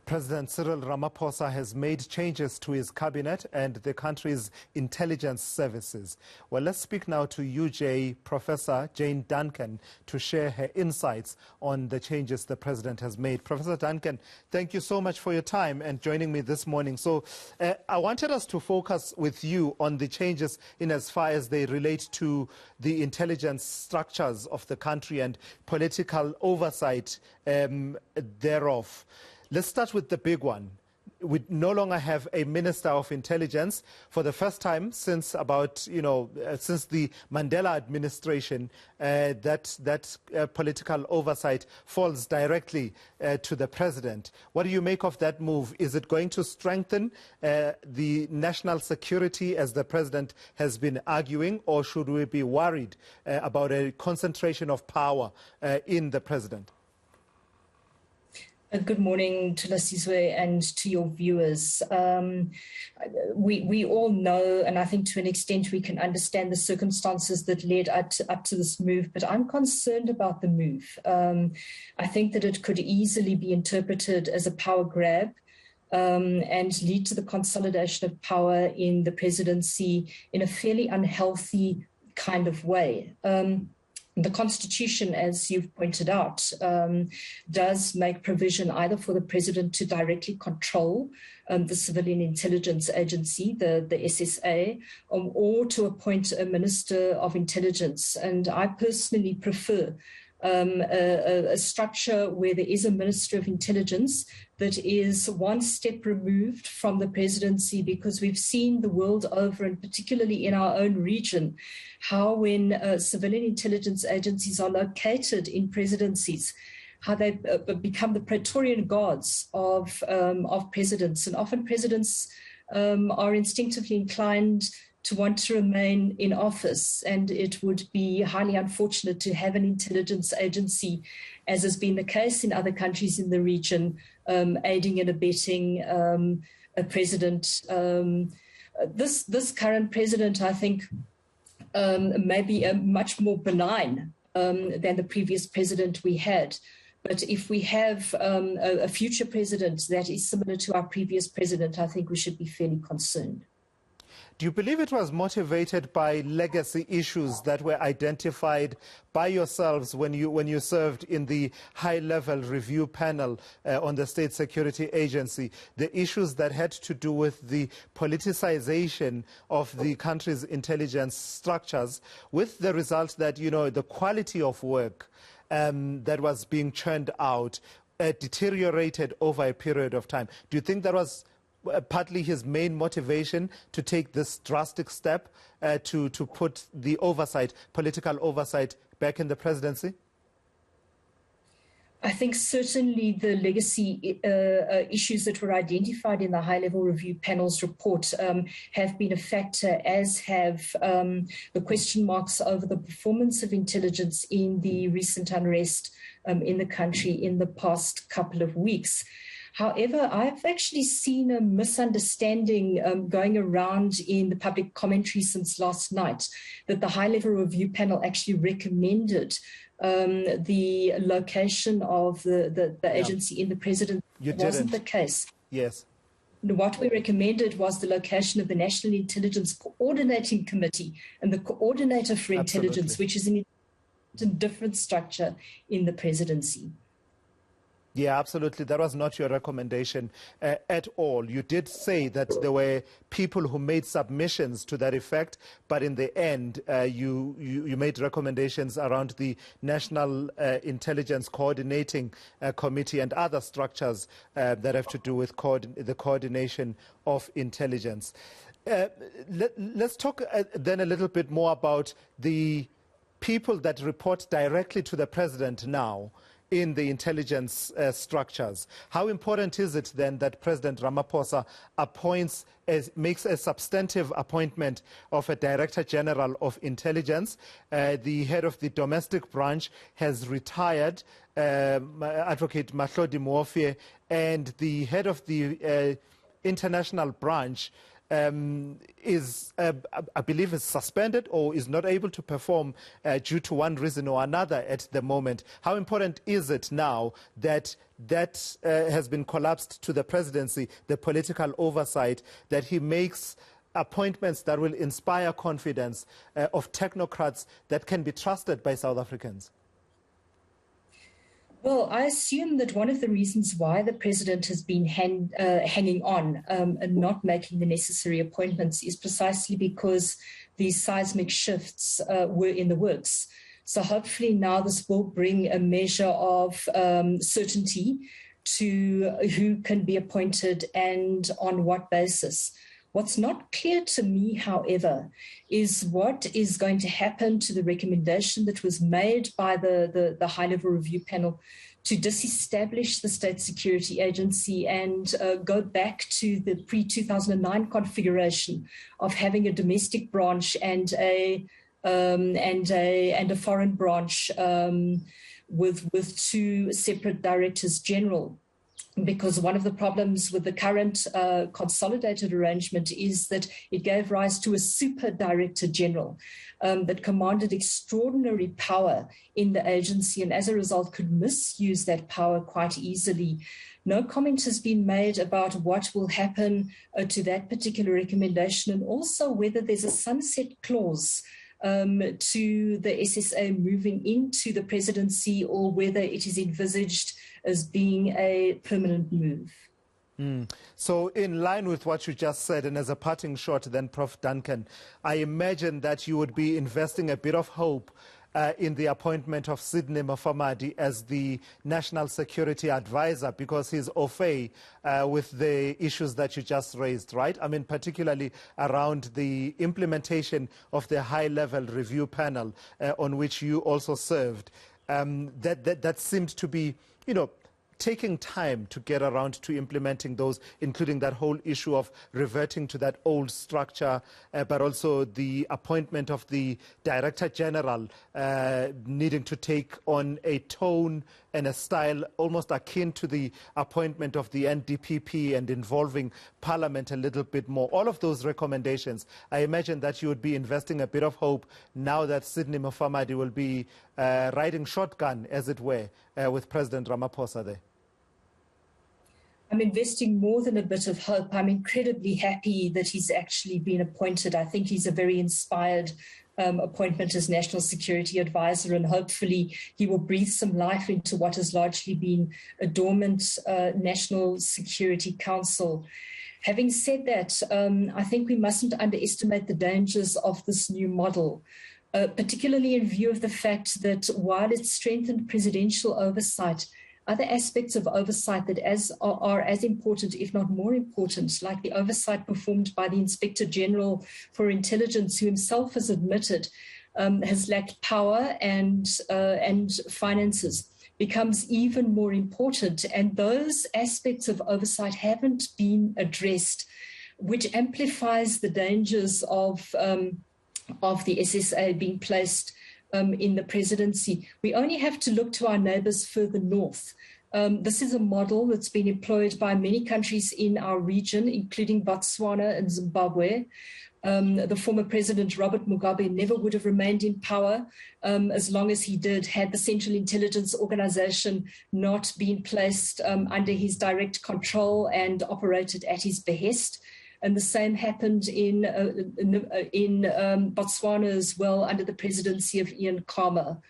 President Cyril Ramaphosa has made changes to his cabinet and the country's intelligence services. Well, let's speak now to UJ Professor Jane Duncan to share her insights on the changes the president has made. Professor Duncan, thank you so much for your time and joining me this morning. So I wanted us to focus with you on the changes in as far as they relate to the intelligence structures of the country and political oversight thereof. Let's start with the big one. We no longer have a Minister of Intelligence for the first time since since the Mandela administration. That political oversight falls directly to the president. What do you make of that move? Is it going to strengthen the national security, as the president has been arguing, or should we be worried about a concentration of power in the president? Good morning to Lasizwe and to your viewers. We all know, and I think to an extent we can understand the circumstances that led up to this move, but I'm concerned about the move. I think that it could easily be interpreted as a power grab and lead to the consolidation of power in the presidency in a fairly unhealthy kind of way. The Constitution, as you've pointed out, does make provision either for the president to directly control the Civilian Intelligence Agency, the SSA, or to appoint a Minister of Intelligence. And I personally prefer a structure where there is a Minister of Intelligence that is one step removed from the presidency, because we've seen the world over, and particularly in our own region, how when civilian intelligence agencies are located in presidencies, how they become the Praetorian guards of presidents. And often presidents are instinctively inclined to want to remain in office. And it would be highly unfortunate to have an intelligence agency, as has been the case in other countries in the region, aiding and abetting a president. This current president, I think, may be much more benign than the previous president we had. But if we have a future president that is similar to our previous president, I think we should be fairly concerned. Do you believe it was motivated by legacy issues that were identified by yourselves when you served in the high-level review panel on the State Security Agency, the issues that had to do with the politicization of the country's intelligence structures, with the result that, the quality of work that was being churned out deteriorated over a period of time? Do you think that was partly his main motivation to take this drastic step to put the political oversight, back in the presidency? I think certainly the legacy issues that were identified in the high-level review panel's report have been a factor, as have the question marks over the performance of intelligence in the recent unrest in the country in the past couple of weeks. However, I've actually seen a misunderstanding going around in the public commentary since last night, that the high-level review panel actually recommended the location of the agency in the presidency. It wasn't the case. Yes. What we recommended was the location of the National Intelligence Coordinating Committee and the Coordinator for Intelligence, which is a different structure in the presidency. Yeah, absolutely. That was not your recommendation at all. You did say that there were people who made submissions to that effect, but in the end, you made recommendations around the National Intelligence Coordinating Committee and other structures that have to do with the coordination of intelligence. Let's talk then a little bit more about the people that report directly to the president now in the intelligence structures. How important is it then that President Ramaphosa makes a substantive appointment of a Director General of Intelligence? The head of the domestic branch has retired, Advocate Mahlodi Muofie, and the head of the international branch, I believe, is suspended or is not able to perform due to one reason or another at the moment. How important is it now that has been collapsed to the presidency, the political oversight, that he makes appointments that will inspire confidence of technocrats that can be trusted by South Africans? Well, I assume that one of the reasons why the president has been hanging on and not making the necessary appointments is precisely because these seismic shifts were in the works. So hopefully now this will bring a measure of certainty to who can be appointed and on what basis. What's not clear to me, however, is what is going to happen to the recommendation that was made by the high-level review panel to disestablish the State Security Agency and go back to the pre-2009 configuration of having a domestic branch and a foreign branch with two separate directors general. Because one of the problems with the current consolidated arrangement is that it gave rise to a super director general that commanded extraordinary power in the agency and as a result could misuse that power quite easily. No comment has been made about what will happen to that particular recommendation and also whether there's a sunset clause to the SSA moving into the presidency or whether it is envisaged as being a permanent move. So in line with what you just said, and as a parting shot then, Prof. Duncan, I imagine that you would be investing a bit of hope in the appointment of Sidney Mafamadi as the National Security Advisor because he's au fait with the issues that you just raised, right? I mean, particularly around the implementation of the high-level review panel on which you also served. That seemed to be, taking time to get around to implementing those, including that whole issue of reverting to that old structure, but also the appointment of the Director General needing to take on a tone and a style almost akin to the appointment of the NDPP and involving Parliament a little bit more. All of those recommendations, I imagine that you would be investing a bit of hope now that Sidney Mafamadi will be riding shotgun, as it were, with President Ramaphosa there. I'm investing more than a bit of hope. I'm incredibly happy that he's actually been appointed. I think he's a very inspired appointment as National Security Advisor, and hopefully he will breathe some life into what has largely been a dormant National Security Council. Having said that, I think we mustn't underestimate the dangers of this new model, particularly in view of the fact that while it's strengthened presidential oversight, other aspects of oversight that are as important, if not more important, like the oversight performed by the Inspector General for Intelligence, who himself has admitted has lacked power and finances, becomes even more important. And those aspects of oversight haven't been addressed, which amplifies the dangers of the SSA being placed in the presidency. We only have to look to our neighbours further north. This is a model that's been employed by many countries in our region, including Botswana and Zimbabwe. The former president, Robert Mugabe, never would have remained in power as long as he did, had the Central Intelligence Organization not been placed under his direct control and operated at his behest. And the same happened in Botswana as well under the presidency of eNCA.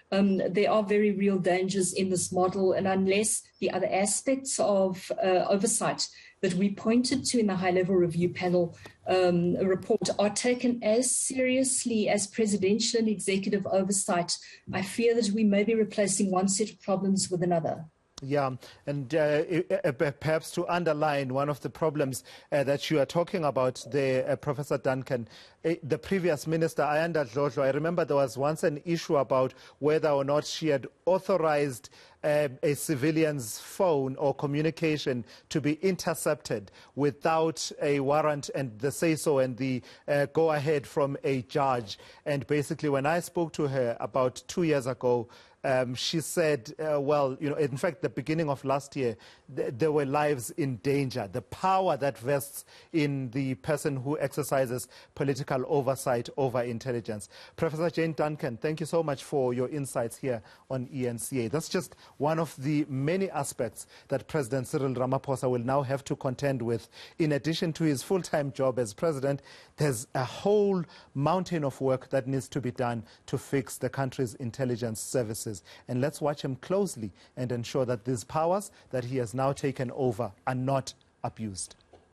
There are very real dangers in this model, and unless the other aspects of oversight that we pointed to in the high-level review panel report are taken as seriously as presidential and executive oversight, I fear that we may be replacing one set of problems with another. Yeah, and perhaps to underline one of the problems that you are talking about there, Professor Duncan, the previous minister, Ayanda Dlodlo, I remember there was once an issue about whether or not she had authorized a civilian's phone or communication to be intercepted without a warrant and the say-so and the go-ahead from a judge. And basically, when I spoke to her about 2 years ago, she said, well, in fact, the beginning of last year, there were lives in danger. The power that vests in the person who exercises political oversight over intelligence. Professor Jane Duncan, thank you so much for your insights here on eNCA. That's just one of the many aspects that President Cyril Ramaphosa will now have to contend with. In addition to his full-time job as president, there's a whole mountain of work that needs to be done to fix the country's intelligence services. And let's watch him closely and ensure that these powers that he has now taken over are not abused.